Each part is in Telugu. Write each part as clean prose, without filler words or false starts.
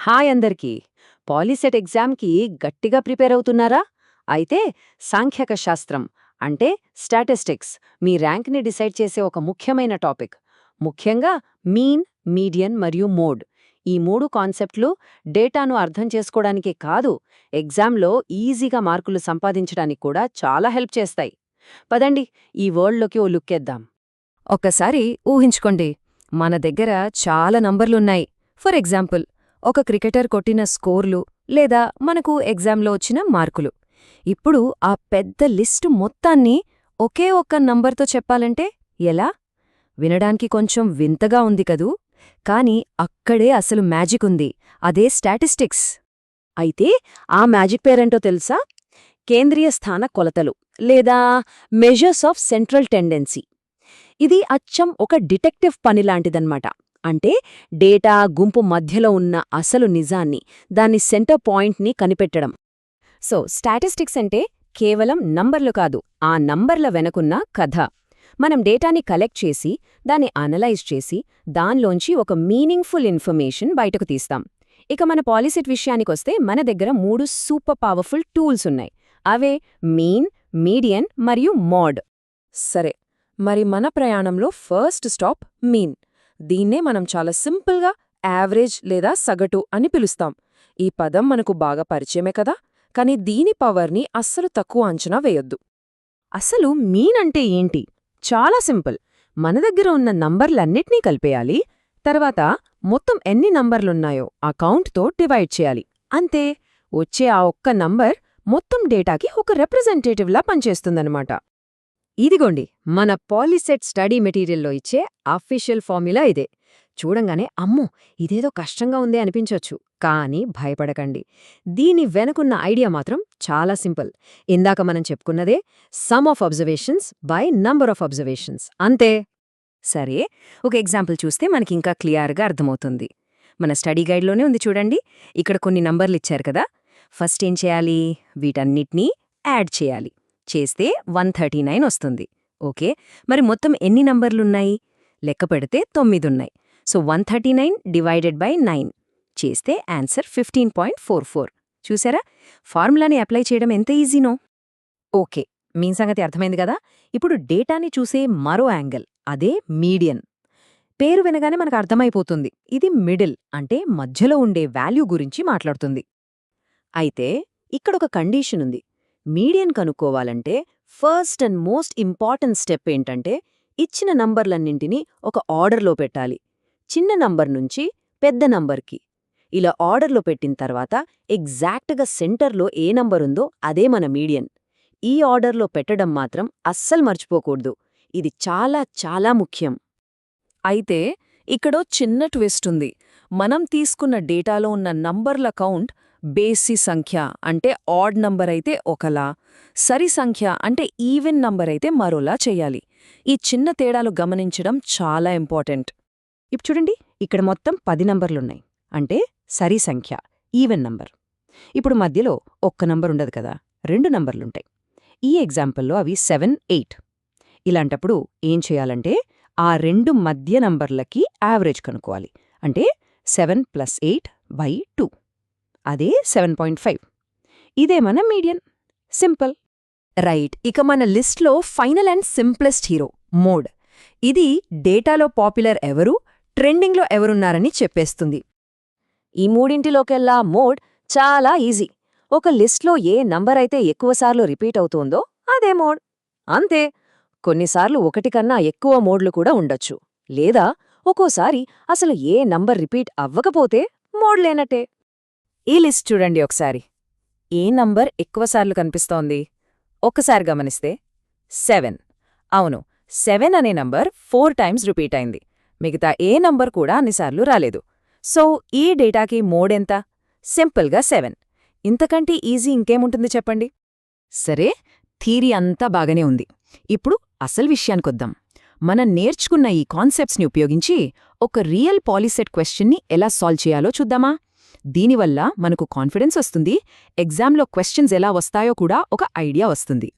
హాయ్ అందరికీ. పాలీసెట్ ఎగ్జామ్కి గట్టిగా ప్రిపేర్ అవుతున్నారా? అయితే సాంఖ్యక శాస్త్రం అంటే స్టాటిస్టిక్స్ మీ ర్యాంక్ని డిసైడ్ చేసే ఒక ముఖ్యమైన టాపిక్. ముఖ్యంగా మీన్, మీడియన్ మరియు మోడ్. ఈ మూడు కాన్సెప్ట్లు డేటాను అర్థం చేసుకోవడానికే కాదు, ఎగ్జామ్లో ఈజీగా మార్కులు సంపాదించడానికి కూడా చాలా హెల్ప్ చేస్తాయి. పదండి, ఈ వరల్డ్లోకి ఓ లుక్కేద్దాం. ఒక్కసారి ఊహించుకోండి, మన దగ్గర చాలా నంబర్లున్నాయి. ఫర్ ఎగ్జాంపుల్, ఒక క్రికెటర్ కొట్టిన స్కోర్లు లేదా మనకు ఎగ్జామ్లో వచ్చిన మార్కులు. ఇప్పుడు ఆ పెద్ద లిస్టు మొత్తాన్ని ఒకే ఒక్క నంబర్తో చెప్పాలంటే ఎలా? వినడానికి కొంచెం వింతగా ఉంది కదూ, కాని అక్కడే అసలు మ్యాజిక్ ఉంది. అదే స్టాటిస్టిక్స్. అయితే ఆ మ్యాజిక్ పేరేంటో తెలుసా? కేంద్రీయ స్థాన కొలతలు లేదా మెజర్స్ ఆఫ్ సెంట్రల్ టెండెన్సీ. ఇది అచ్చం ఒక డిటెక్టివ్ పనిలాంటిదన్నమాట. అంటే డేటా గుంపు మధ్యలో ఉన్న అసలు నిజాన్ని, దాని సెంటర్ పాయింట్ని కనిపెట్టడం. సో స్టాటిస్టిక్స్ అంటే కేవలం నంబర్లు కాదు, ఆ నంబర్ల వెనకున్న కథ. మనం డేటాని కలెక్ట్ చేసి, దాన్ని అనలైజ్ చేసి, దాన్లోంచి ఒక మీనింగ్ఫుల్ ఇన్ఫర్మేషన్ బయటకు తీస్తాం. ఇక మన పాలిసెట్ విషయానికొస్తే మన దగ్గర 3 సూపర్ పవర్ఫుల్ టూల్స్ ఉన్నాయి. అవే మీన్, మీడియన్ మరియు మోడ్. సరే, మరి మన ప్రయాణంలో ఫస్ట్ స్టాప్ మీన్. దీన్నే మనం చాలా సింపుల్గా యావరేజ్ లేదా సగటు అని పిలుస్తాం. ఈ పదం మనకు బాగా పరిచయమే కదా, కానీ దీని పవర్ని అస్సలు తక్కువ అంచనా వేయొద్దు. అసలు మీన్ అంటే ఏంటి? చాలా సింపుల్. మన దగ్గర ఉన్న నంబర్లన్నిటినీ కలిపేయాలి. తర్వాత మొత్తం ఎన్ని నంబర్లున్నాయో ఆ కౌంట్తో డివైడ్ చేయాలి. అంతే. వచ్చే ఆ ఒక్క నంబర్ మొత్తం డేటాకి ఒక రిప్రజెంటేటివ్లా పనిచేస్తుందన్నమాట. ఇదిగోండి, మన పాలిసెట్ స్టడీ మెటీరియల్లో ఇచ్చే అఫీషియల్ ఫార్ములా ఇదే. చూడంగానే అమ్మో, ఇదేదో కష్టంగా ఉందే అనిపించొచ్చు. కానీ భయపడకండి, దీని వెనుకున్న ఐడియా మాత్రం చాలా సింపుల్. ఇందాక మనం చెప్పుకున్నదే sum of observations by number of observations, అంతే. సరే, ఒక ఎగ్జాంపుల్ చూస్తే మనకింకా క్లియర్గా అర్థమవుతుంది. మన స్టడీ గైడ్లోనే ఉంది చూడండి. ఇక్కడ కొన్ని నంబర్లిచ్చారు కదా. ఫస్ట్ ఏం చేయాలి? వీటన్నిటినీ యాడ్ చేయాలి. చేస్తే 139 వస్తుంది. ఓకే, మరి మొత్తం ఎన్ని నంబర్లున్నాయి? లెక్క పెడితే 9 ఉన్నాయి. సో 139 డివైడెడ్ బై 9 చేస్తే ఆన్సర్ 15.44. చూసారా, ఫార్ములాని అప్లై చేయడం ఎంత ఈజీనో. ఓకే, మీ సంగతి అర్థమైంది కదా. ఇప్పుడు డేటాని చూసే మరో యాంగిల్, అదే మీడియన్. పేరు వినగానే మనకు అర్థమైపోతుంది, ఇది మిడిల్ అంటే మధ్యలో ఉండే వాల్యూ గురించి మాట్లాడుతుంది. అయితే ఇక్కడొక కండీషన్ ఉంది. మీడియన్ కనుక్కోవాలంటే first and most important step ఏంటంటే, ఇచ్చిన నంబర్లన్నింటినీ ఒక ఆర్డర్లో పెట్టాలి. చిన్న నంబర్ నుంచి పెద్ద నంబర్కి. ఇలా ఆర్డర్లో పెట్టిన తర్వాత ఎగ్జాక్ట్గా సెంటర్లో ఏ నంబరుందో అదే మన మీడియన్. ఈ ఆర్డర్లో పెట్టడం మాత్రం అస్సలు మర్చిపోకూడదు. ఇది చాలా చాలా ముఖ్యం. అయితే ఇక్కడో చిన్న ట్విస్ట్ ఉంది. మనం తీసుకున్న డేటాలో ఉన్న నంబర్ల కౌంట్ బేసి సంఖ్య అంటే ఆడ్ నంబర్ అయితే ఒకలా, సరి సంఖ్య అంటే ఈవెన్ నంబర్ అయితే మరోలా చెయ్యాలి. ఈ చిన్న తేడాలు గమనించడం చాలా ఇంపార్టెంట్. ఇప్పుడు చూడండి, ఇక్కడ మొత్తం 10 నంబర్లున్నాయి. అంటే సరి సంఖ్య, ఈవెన్ నంబర్. ఇప్పుడు మధ్యలో ఒక్క నంబర్ ఉండదు కదా, 2 నంబర్లుంటాయి. ఈ ఎగ్జాంపుల్లో అవి 7, 8. ఇలాంటప్పుడు ఏం చేయాలంటే ఆ 2 మధ్య నంబర్లకి యావరేజ్ కనుక్కోవాలి. అంటే 7 + 8/2. అదే 7.5. ఇదే మన మీడియన్. సింపుల్. రైట్. ఇక మన లిస్ట్లో final and simplest hero mode. ఇది డేటాలో పాపులర్ ఎవరు, ట్రెండింగ్లో ఎవరున్నారని చెప్పేస్తుంది. ఈ మూడింటిలోకెల్లా మోడ్ చాలా ఈజీ. ఒక లిస్ట్లో ఏ నంబర్ అయితే ఎక్కువసార్లు రిపీట్ అవుతోందో అదే మోడ్. అంతే. కొన్నిసార్లు ఒకటి కన్నా ఎక్కువ మోడ్లు కూడా ఉండొచ్చు. లేదా ఒక్కోసారి అసలు ఏ నంబర్ రిపీట్ అవ్వకపోతే మోడ్ లేనట్టే. ఈ లిస్ట్ చూడండి ఒకసారి. ఏ నంబర్ ఎక్కువసార్లు కనిపిస్తోంది? ఒక్కసారి గమనిస్తే 7. అవును, 7 అనే నంబర్ 4 టైమ్స్ రిపీట్ అయింది. మిగతా ఏ నంబర్ కూడా అన్నిసార్లు రాలేదు. సో ఈ డేటాకి మోడ్ ఎంత? సింపుల్గా 7. ఇంతకంటే ఈజీ ఇంకేముంటుంది చెప్పండి? సరే, థీరీ అంతా బాగానే ఉంది. ఇప్పుడు అసలు విషయానికొద్దాం. మనం నేర్చుకున్న ఈ కాన్సెప్ట్స్ని ఉపయోగించి ఒక రియల్ పాలిసెట్ క్వశ్చన్ని ఎలా సాల్వ్ చేయాలో చూద్దామా? దీనివల్ల మనకు కాన్ఫిడెన్స్ వస్తుంది, ఎగ్జామ్లో క్వశ్చన్స్ ఎలా వస్తాయో కూడా ఒక ఐడియా వస్తుంది.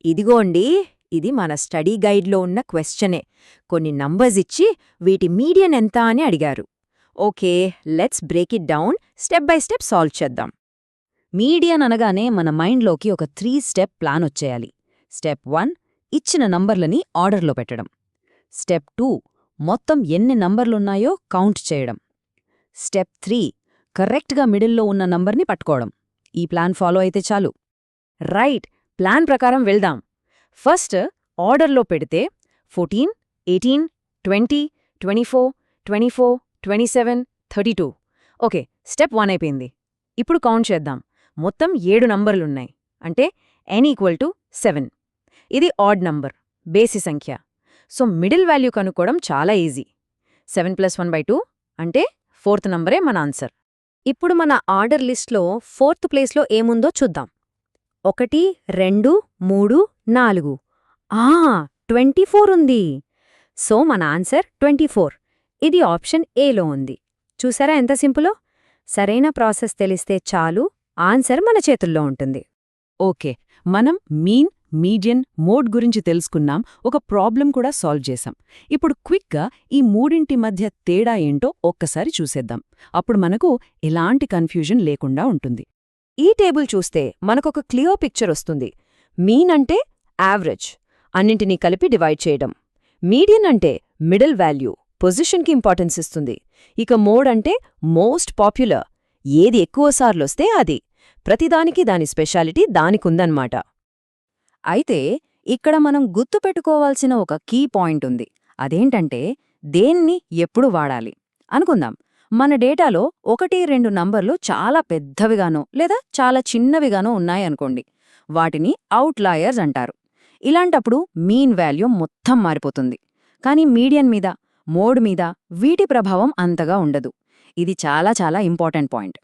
ఇదిగోండి, ఇది మన స్టడీ గైడ్లో ఉన్న క్వశ్చనే. కొన్ని నంబర్స్ ఇచ్చి వీటి మీడియన్ ఎంత అని అడిగారు. Okay, let's break it down, step by step solve చేద్దాం. మీడియన్ అనగానే మన మైండ్లోకి ఒక 3 స్టెప్ ప్లాన్ వచ్చేయాలి. స్టెప్ 1 ఇచ్చిన నంబర్లని ఆర్డర్లో పెట్టడం. స్టెప్ 2 మొత్తం ఎన్ని నంబర్లున్నాయో కౌంట్ చేయడం. స్టెప్ 3 కరెక్ట్గా మిడిల్లో ఉన్న నంబర్ని పట్టుకోవడం. ఈ ప్లాన్ ఫాలో అయితే చాలు. రైట్, ప్లాన్ ప్రకారం వెళ్దాం. ఫస్ట్ ఆర్డర్లో పెడితే 14, 18, 20, 24, 24, 27, 32. ఓకే, స్టెప్ 1 అయిపోయింది. ఇప్పుడు కౌంట్ చేద్దాం. మొత్తం 7 నంబర్లున్నాయి. అంటే n=7. ఇది ఆడ్ నంబర్, బేసి సంఖ్య. సో మిడిల్ వాల్యూ కనుక్కోవడం చాలా ఈజీ. 7 + 1/2 అంటే 4th నంబరే మన ఆన్సర్. ఇప్పుడు మన ఆర్డర్ లిస్ట్లో 4th ప్లేస్లో ఏముందో చూద్దాం. 1, 2, 3, 4. 24 ఉంది. సో మన ఆన్సర్ 24. ఇది ఆప్షన్ ఏలో ఉంది. చూసారా ఎంత సింపులో? సరైన ప్రాసెస్ తెలిస్తే చాలు, ఆన్సర్ మన చేతుల్లో ఉంటుంది. ఓకే, మనం మీన్, మీడియన్, మోడ్ గురించి తెలుసుకున్నాం. ఒక ప్రాబ్లం కూడా సాల్వ్ చేశాం. ఇప్పుడు క్విక్గా ఈ మూడింటి మధ్య తేడా ఏంటో ఒక్కసారి చూసేద్దాం. అప్పుడు మనకు ఎలాంటి కన్ఫ్యూజన్ లేకుండా ఉంటుంది. ఈ టేబుల్ చూస్తే మనకొక క్లియర్ పిక్చర్ వస్తుంది. మీన్ అంటే యావరేజ్, అన్నింటినీ కలిపి డివైడ్ చేయడం. మీడియన్ అంటే మిడిల్ వాల్యూ, పొజిషన్కి ఇంపార్టెన్స్ ఇస్తుంది. ఇక మోడ్ అంటే మోస్ట్ పాపులర్, ఏది ఎక్కువసార్లొస్తే అది. ప్రతిదానికి దాని స్పెషాలిటీ దానికుందన్నమాట. అయితే ఇక్కడ మనం గుర్తుపెట్టుకోవాల్సిన ఒక కీ పాయింట్ ఉంది. అదేంటంటే దేన్ని ఎప్పుడు వాడాలి. అనుకుందాం, మన డేటాలో 1, 2 నంబర్లు చాలా పెద్దవిగానో లేదా చాలా చిన్నవిగానో ఉన్నాయనుకోండి. వాటిని అవుట్లయర్స్ అంటారు. ఇలాంటప్పుడు మీన్ వాల్యూ మొత్తం మారిపోతుంది. కానీ మీడియన్ మీద, మోడ్ మీద వీటి ప్రభావం అంతగా ఉండదు. ఇది చాలా చాలా ఇంపార్టెంట్ పాయింట్.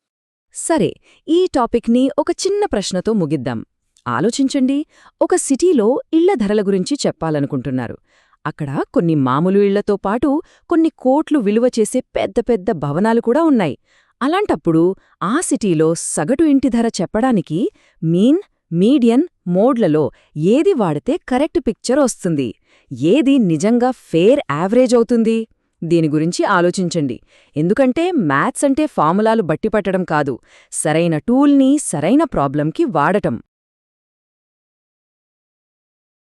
సరే, ఈ టాపిక్ని ఒక చిన్న ప్రశ్నతో ముగిద్దాం. ఆలోచించండి, ఒక సిటీలో ఇళ్ల ధరల గురించి చెప్పాలనుకుంటున్నారు. అక్కడ కొన్ని మామూలు ఇళ్లతో పాటు కొన్ని కోట్లు విలువ చేసే పెద్ద పెద్ద భవనాలు కూడా ఉన్నాయి. అలాంటప్పుడు ఆ సిటీలో సగటు ఇంటి ధర చెప్పడానికి మీన్, మీడియన్, మోడ్లలో ఏది వాడితే కరెక్ట్ పిక్చర్ వస్తుంది? ఏది నిజంగా ఫేర్ యావరేజ్ అవుతుంది? దీని గురించి ఆలోచించండి. ఎందుకంటే మ్యాథ్స్ అంటే ఫార్ములాలు బట్టిపట్టడం కాదు, సరైన టూల్ని సరైన ప్రాబ్లంకి వాడటం.